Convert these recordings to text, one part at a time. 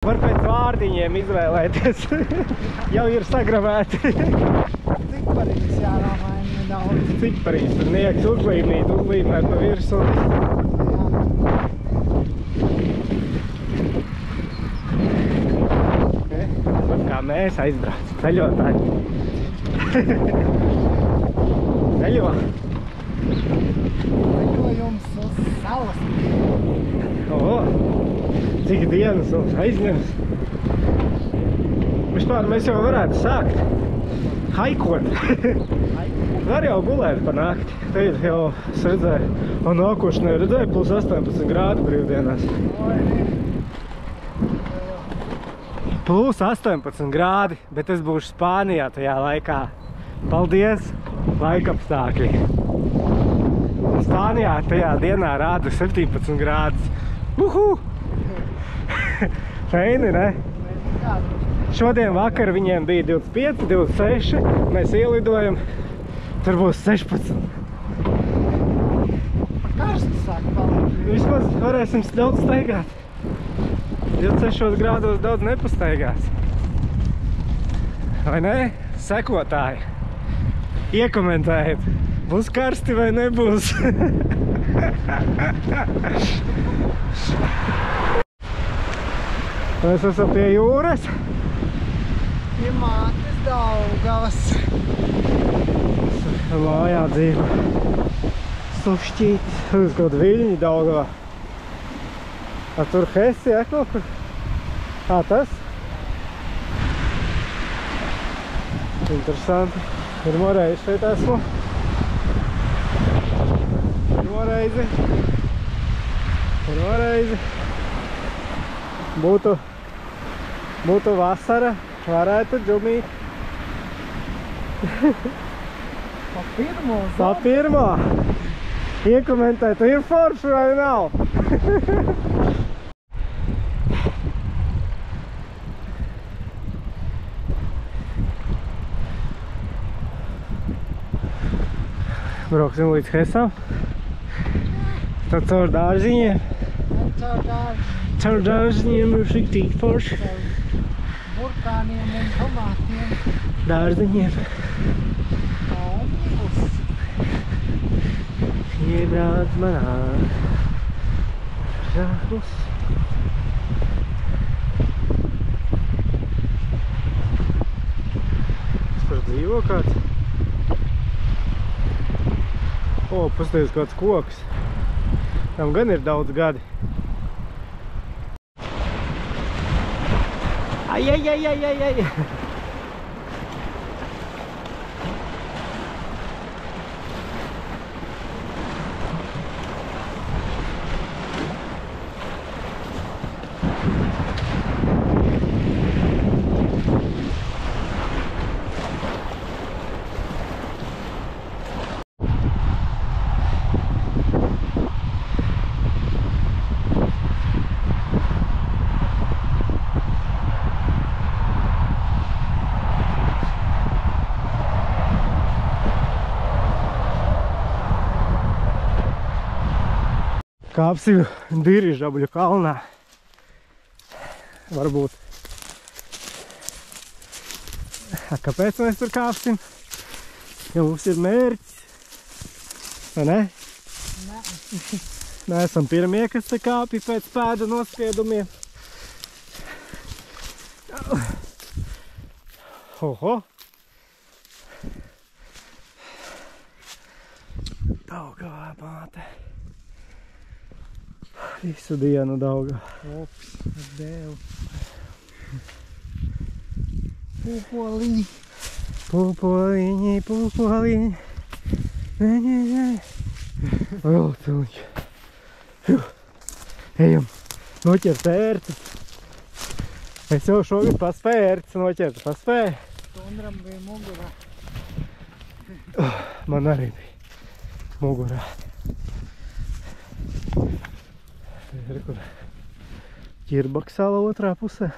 Var pēc vārdiņiem izvēlēties. Jau ir sagravēti. Ciparīs jānomaina nedaudz. Ciparīs tur nieks uzlīmēt pa virsu. Kā mēs aizbrauc, ceļotāji. Ceļo. Ceļojums uz salas. Cik dienas mums aizņems. Vispār mēs jau varētu sākt haikot. Var jau gulēt pa nakti. Te jau es redzēju, un nākošanai redzēju plus 18 grādi brīvdienās. Plus 18 grādi, bet es būšu Spānijā tajā laikā. Paldies, laikapstākļi. Spānijā tajā dienā rāda 17 grādus. Feini, ne? Šodien vakar viņiem bija 25, 26, mēs ielidojam, tur būs 16. Karstu sāk palikt. Vismaz varēsim daudz staigāt. 26 grādos daudz nepastaigās. Vai ne? Sekotāji, iekomentējiet, būs karsti vai nebūs. Mēs esam pie jūras. Pie mātes Daugavas. Mājā dzīvo. Sušķītis. Uz kaut viļņi Daugavā. Tur Hesi, ja, kaut kur? Tas? Interesanti. Pirmo reizi šeit esmu. Pirmo reizi. Būtu vasara, varētu džumīt. Pa pirmo. Iekomentēt, ir forši vai nav? Brauksim līdz Hesam. Tad caur dārziņiem. Caur dārziņiem ir tik forši. Burkāniem un tomātiem. Dārziņiem. Iebrauc manā žāklus. Tas par dzīvo kāds. Pasties kāds koks. Tam gan ir daudz gadi. Ai. Kāpsim Dirižabļu kalnā. Varbūt. Kāpēc mēs tur kāpsim? Ja mums ir mērķis. Vai ne? Nē. Neesam pirmie, kas te kāpja pēc pēdu nospiedumiem. Oho. Daugavā māte. Visu dienu Daugavā. Ops, ar dēlu. Pūpoliņi. Pūpoliņi. Nē. Vēl cilvēki. Ejam, noķert ērci. Es jau šogad paspēju ērci noķert, paspēju. Tundram bija mugurā. Man arī bija mugurā. Ir kur Ķirbaksala otrā pusē.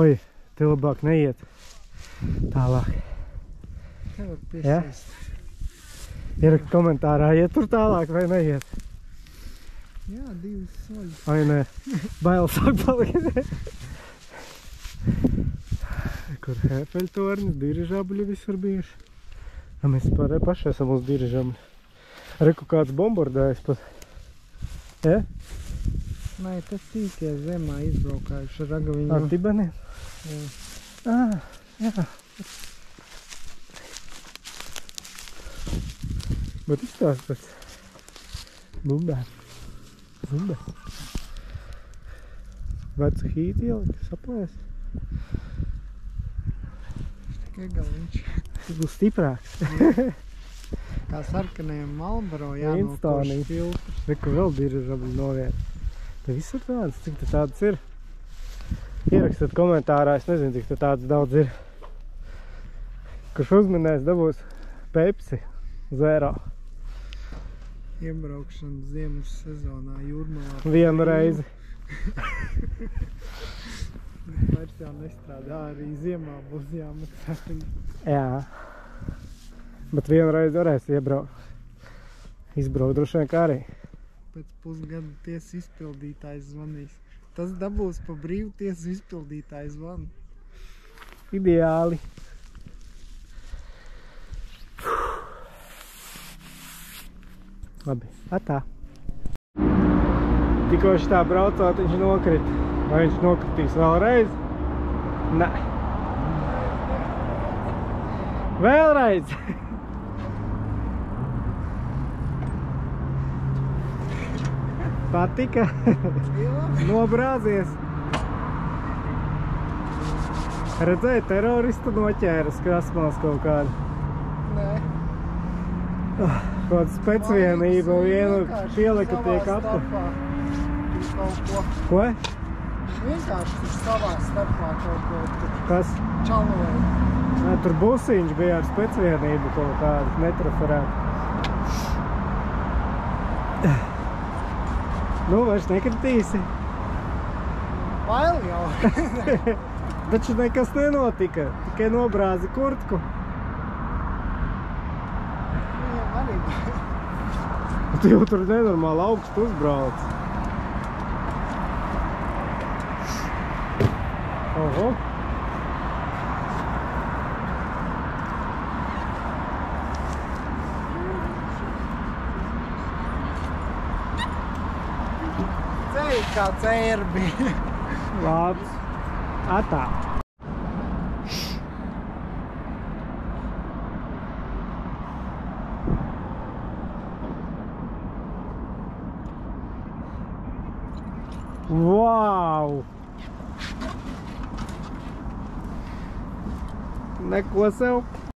Oi, te labāk neiet tālāk. Te var Ja? piesēst. Ierakst komentārā, iet tur tālāk vai neiet. Jā, 2 soļi. Vai ne? Bail sāk palikt. Kur Hefeļtornis, dirižabļi visur bijuši. Mēs paši esam uz dirižabļi. Reku kāds bombardējis pat. Ja? Nē, tas tīkie zemā izbraukājuši ar ragaviņu. Ar tibeniem? Jā. Jā. Bet izstāst pēc bumbēm. Vecu hīti ielikt, saplēs. Tikai galiņš. Tas būs stiprāks. Kā sarkanajam Marlboro Instānī. jānokoš filtrs. Reku vēl dirižabļi noviet. Te visur tāds, cik te tāds ir. Ierakstiet komentārā, es nezinu, cik te tāds daudz ir. Kurš uzminēs, dabūs Pepsi 0. Iebraukšana ziemas sezonā Jūrmalā. Vienu reizi. Vairs jau nestrādā, arī ziemā būs jāmaksā. Jā. Bet vienu reizi varēs iebraukt. Izbraukt droši vien kā arī. Pēc pusgada tiesas izpildītājs zvanīs. Tas dabūs pa brīvu tiesas izpildītājs zvanu. Ideāli. Labi, atā. Tikko šitā braucot, viņš nokrita. Vai viņš nokritīs vēlreiz? Nē. Vēlreiz! Patika? Nobrāzies. Redzēji, teroristu noķēras krasmās kaut kādu. Nē. Kāda specvienība, vienu pielika tiek apta. Ko? Vienkārši tur savā starpā kaut ko Kas? čaloja. Nē, tur busiņš bija ar specvienību kaut kādu, netraferētu. Nu, vairs nekritīsi. Bail jau. Taču nekas nenotika, tikai nobrāzi kurtku. Viņam arī bail. Tu jau tur nenormāli augstu uzbrauc. Oho. Ceļ kā cērbi. Labs. Atā. Vau! Neko sev!